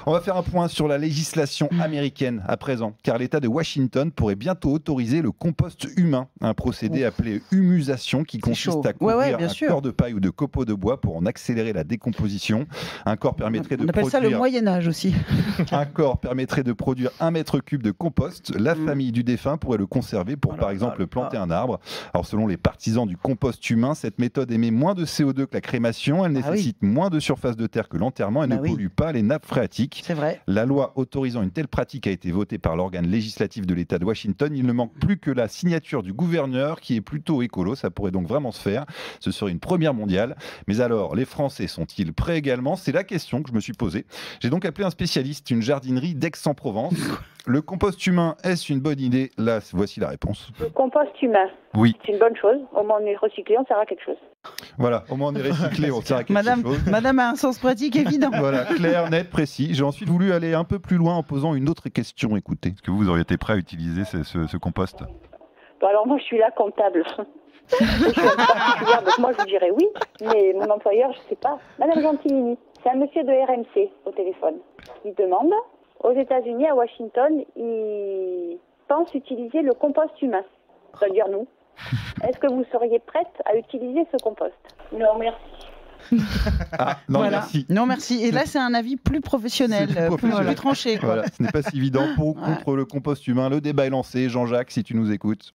On va faire un point sur la législation américaine à présent, car l'État de Washington pourrait bientôt autoriser le compost humain, un procédé appelé humusation qui consiste à couvrir un corps de paille ou de copeaux de bois pour en accélérer la décomposition. Un corps permettrait de On appelle ça le Moyen-Âge aussi. Un corps permettrait de produire 1 mètre cube de compost. La famille du défunt pourrait le conserver pour, par exemple, planter un arbre. Alors, selon les partisans du compost humain, cette méthode émet moins de CO2 que la crémation. Elle nécessite moins de surface de terre que l'enterrement et ne pollue pas les nappes phréatiques. C'est vrai. La loi autorisant une telle pratique a été votée par l'organe législatif de l'État de Washington. Il ne manque plus que la signature du gouverneur qui est plutôt écolo. Ça pourrait donc vraiment se faire. Ce serait une première mondiale. Mais alors, les Français sont-ils prêts également? C'est la question que je me suis posée. J'ai donc appelé un spécialiste, une jardinerie d'Aix-en-Provence. Le compost humain, est-ce une bonne idée? Là, voici la réponse. Le compost humain, oui. C'est une bonne chose. Au moins on est recyclé, on sert à quelque chose. Voilà, au moins on est recyclé, on sert à quelque chose. Madame a un sens pratique évident. Voilà, clair, net, précis. J'ai ensuite voulu aller un peu plus loin en posant une autre question. Écoutez, est-ce que vous auriez été prêt à utiliser ce compost? Bon, alors moi je suis là comptable. Je suis particulière, donc moi je vous dirais oui, mais mon employeur, je sais pas. Madame Gentilini, c'est un monsieur de RMC au téléphone. Il demande, aux États-Unis, à Washington, ils pensent utiliser le compost humain, c'est-à-dire nous. Est-ce que vous seriez prête à utiliser ce compost? Non, merci. Non, merci. Non, merci. Et là, c'est un avis plus professionnel, plus tranché. Voilà, ce n'est pas si évident. Pour ou contre le compost humain, le débat est lancé. Jean-Jacques, si tu nous écoutes.